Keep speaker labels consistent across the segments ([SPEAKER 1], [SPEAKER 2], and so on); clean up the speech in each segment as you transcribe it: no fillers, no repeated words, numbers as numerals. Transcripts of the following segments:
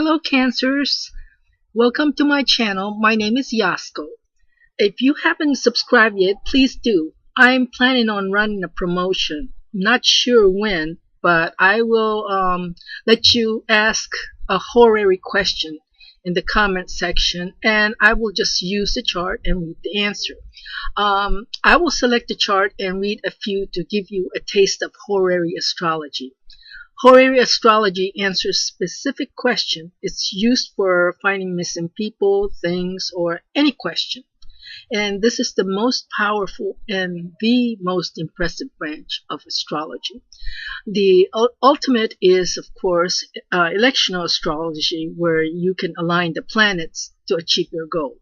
[SPEAKER 1] Hello Cancers, welcome to my channel. My name is Yasko. If you haven't subscribed yet, please do. I'm planning on running a promotion. Not sure when, but I will let you ask a horary question in the comment section, and I will just use the chart and read the answer. I will select the chart and read a few to give you a taste of horary astrology. Horary astrology answers specific questions. It's used for finding missing people, things, or any question. And this is the most powerful and the most impressive branch of astrology. The ultimate is, of course, electional astrology, where you can align the planets to achieve your goal.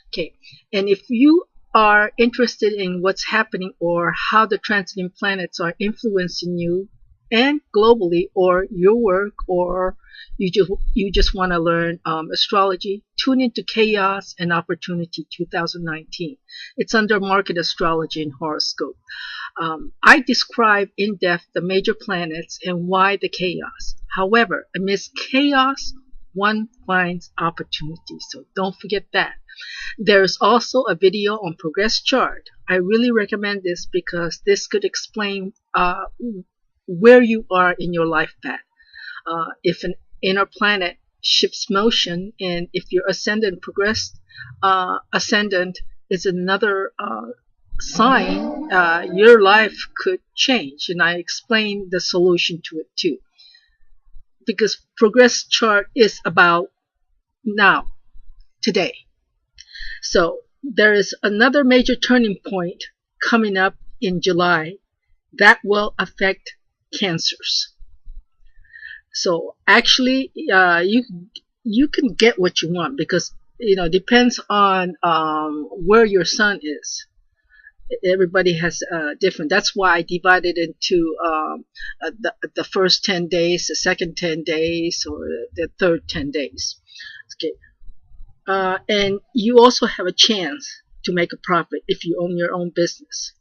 [SPEAKER 1] Okay, and if you are interested in what's happening or how the transiting planets are influencing you and globally, or your work, or you just want to learn astrology, tune into Chaos and Opportunity 2019. It's under Market Astrology and Horoscope. I describe in depth the major planets and why the chaos. However, amidst chaos, one finds opportunity, so don't forget that. There's also a video on progress chart. I really recommend this because this could explain where you are in your life path. If an inner planet shifts motion, and if your ascendant progressed, ascendant is another sign, your life could change. And I explain the solution to it too. Because progress chart is about now, today. So there is another major turning point coming up in July that will affect Cancers. So actually, you can get what you want, because depends on where your sun is. Everybody has different. That's why I divided into the first 10 days, the second 10 days, or the third 10 days. Okay, and you also have a chance to make a profit if you own your own business,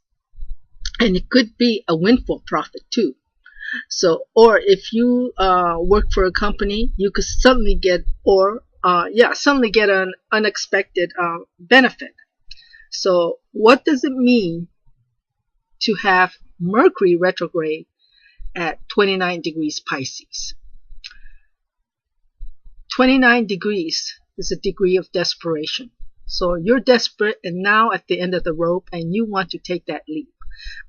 [SPEAKER 1] and it could be a windfall profit too. So, or if you work for a company, you could suddenly get, suddenly get an unexpected benefit. So, what does it mean to have Mercury retrograde at 29 degrees Pisces? 29 degrees is a degree of desperation. So, you're desperate and now at the end of the rope, and you want to take that leap,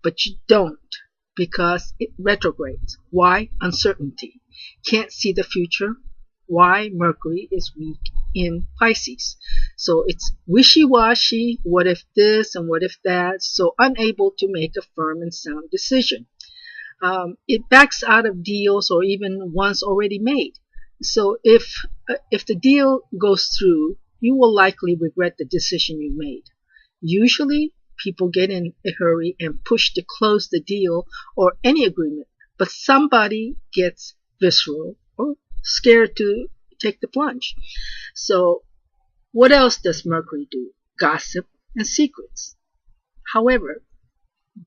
[SPEAKER 1] but you don't, because it retrogrades. Why? Uncertainty. Can't see the future. Why? Mercury is weak in Pisces. So it's wishy-washy. What if this and what if that? So unable to make a firm and sound decision. It backs out of deals or even ones already made. So if the deal goes through, you will likely regret the decision you made. Usually, people get in a hurry and push to close the deal or any agreement, but somebody gets visceral or scared to take the plunge. So what else does Mercury do? Gossip and secrets. However,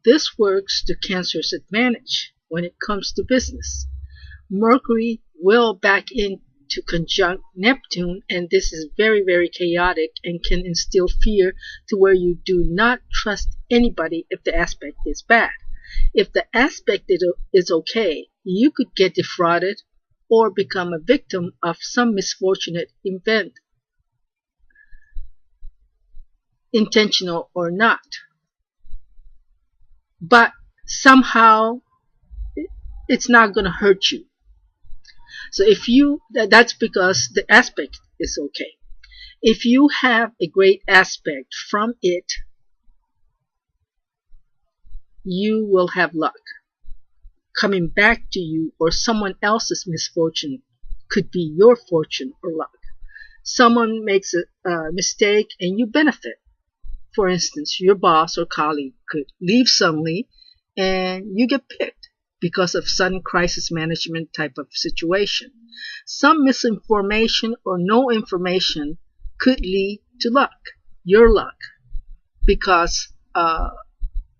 [SPEAKER 1] this works to Cancer's advantage when it comes to business. Mercury will back into conjunct Neptune, and this is very, very chaotic and can instill fear to where you do not trust anybody if the aspect is bad. If the aspect is okay, you could get defrauded or become a victim of some misfortunate event, intentional or not. But somehow it's not going to hurt you. So if that's because the aspect is okay. If you have a great aspect from it, you will have luck coming back to you, or someone else's misfortune could be your fortune or luck. Someone makes a mistake and you benefit. For instance, your boss or colleague could leave suddenly and you get picked because of sudden crisis management type of situation. Some misinformation or no information could lead to luck, your luck, because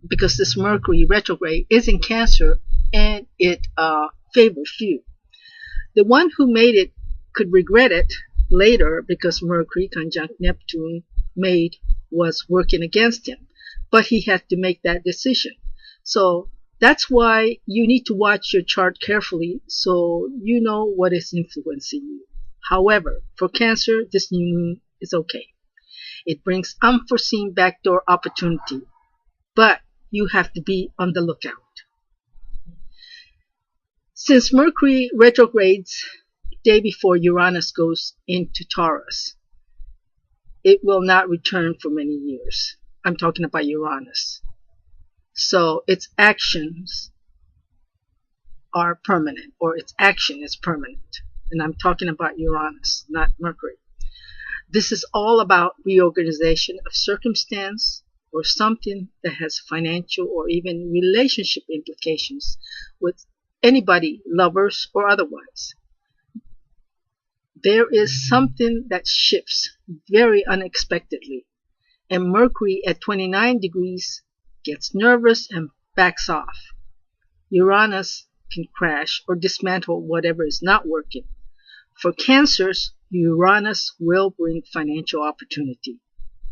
[SPEAKER 1] this Mercury retrograde is in Cancer and it favors few. The one who made it could regret it later because Mercury conjunct Neptune was working against him. But he had to make that decision. So that's why you need to watch your chart carefully so you know what is influencing you. However, for Cancer, this new moon is okay. It brings unforeseen backdoor opportunity, but you have to be on the lookout. Since Mercury retrogrades day before Uranus goes into Taurus, it will not return for many years. I'm talking about Uranus. So its actions are permanent, or its action is permanent. And I'm talking about Uranus, not Mercury. This is all about reorganization of circumstance or something that has financial or even relationship implications with anybody, lovers or otherwise. There is something that shifts very unexpectedly, and Mercury at 29 degrees gets nervous and backs off. Uranus can crash or dismantle whatever is not working. For Cancers, Uranus will bring financial opportunity.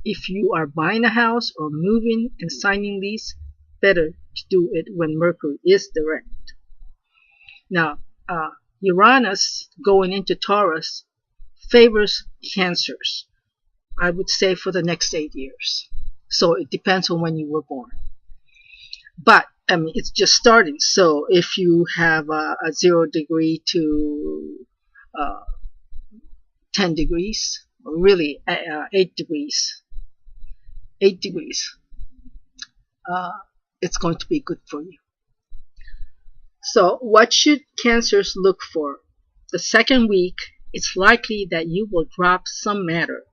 [SPEAKER 1] If you are buying a house or moving and signing lease, better to do it when Mercury is direct. Now, Uranus going into Taurus favors Cancers, I would say, for the next 8 years. So it depends on when you were born. But, I mean, it's just starting. So if you have a 0 degree to 10 degrees, or really 8 degrees, it's going to be good for you. So what should Cancers look for? The second week, it's likely that you will drop some matter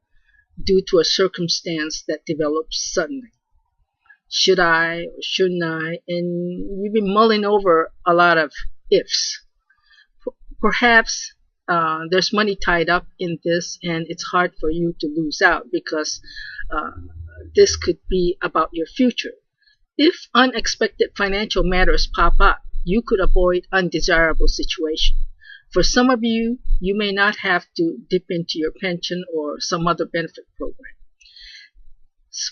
[SPEAKER 1] due to a circumstance that develops suddenly. Should I or shouldn't I? And you've been mulling over a lot of ifs. Perhaps there's money tied up in this and it's hard for you to lose out because this could be about your future. If unexpected financial matters pop up, you could avoid undesirable situation. For some of you, you may not have to dip into your pension or some other benefit program.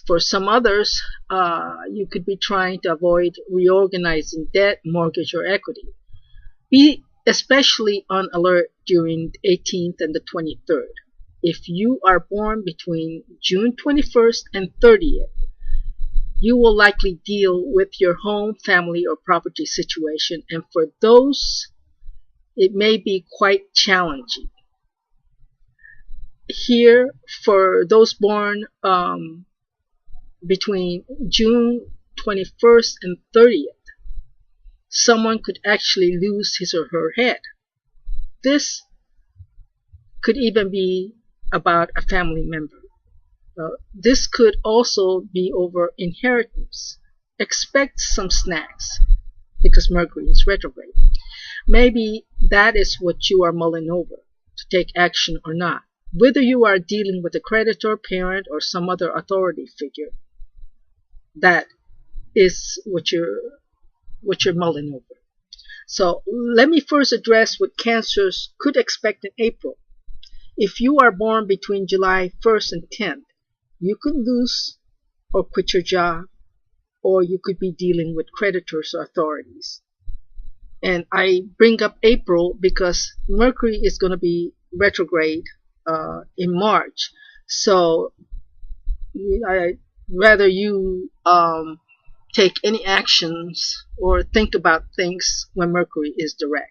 [SPEAKER 1] For some others, you could be trying to avoid reorganizing debt, mortgage, or equity. Be especially on alert during the 18th and the 23rd. If you are born between June 21st and 30th, you will likely deal with your home, family, or property situation, and for those, it may be quite challenging. Here, for those born between June 21st and 30th, someone could actually lose his or her head. This could even be about a family member. This could also be over inheritance. Expect some snacks because Mercury is retrograde. Maybe that is what you are mulling over, to take action or not. Whether you are dealing with a creditor, parent, or some other authority figure, that is what you're mulling over. So let me first address what Cancers could expect in April. If you are born between July 1st and 10th, you could lose or quit your job, or you could be dealing with creditors or authorities. And I bring up April because Mercury is going to be retrograde in March. So I'd rather you take any actions or think about things when Mercury is direct.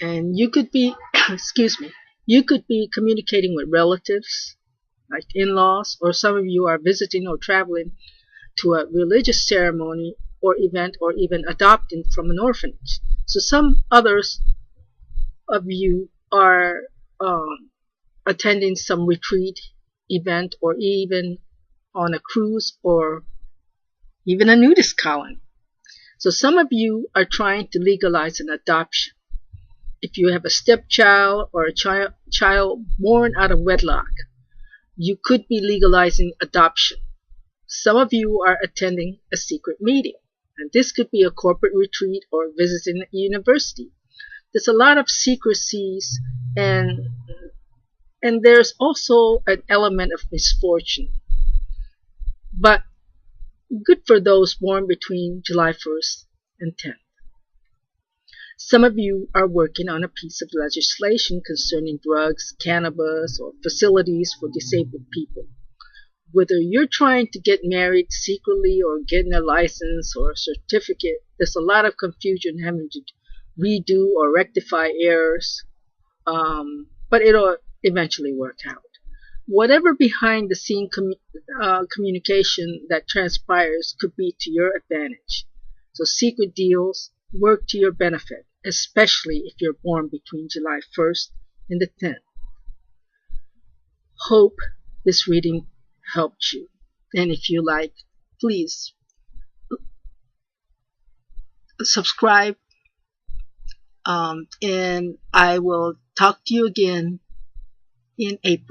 [SPEAKER 1] And you could be, you could be communicating with relatives, like in-laws, or some of you are visiting or traveling to a religious ceremony or event, or even adopting from an orphanage. So some others of you are attending some retreat event, or even on a cruise, or even a nudist colony. So some of you are trying to legalize an adoption. If you have a stepchild or a child born out of wedlock, you could be legalizing adoption. Some of you are attending a secret meeting, and this could be a corporate retreat or visiting a university. There's a lot of secrecies, and there's also an element of misfortune. But good for those born between July 1st and 10th. Some of you are working on a piece of legislation concerning drugs, cannabis, or facilities for disabled people. Whether you're trying to get married secretly or getting a license or a certificate, there's a lot of confusion having to redo or rectify errors, but it'll eventually work out. Whatever behind the scene communication that transpires could be to your advantage. So secret deals work to your benefit, especially if you're born between July 1st and the 10th. Hope this reading helped you. And if you like, please subscribe, and I will talk to you again in April.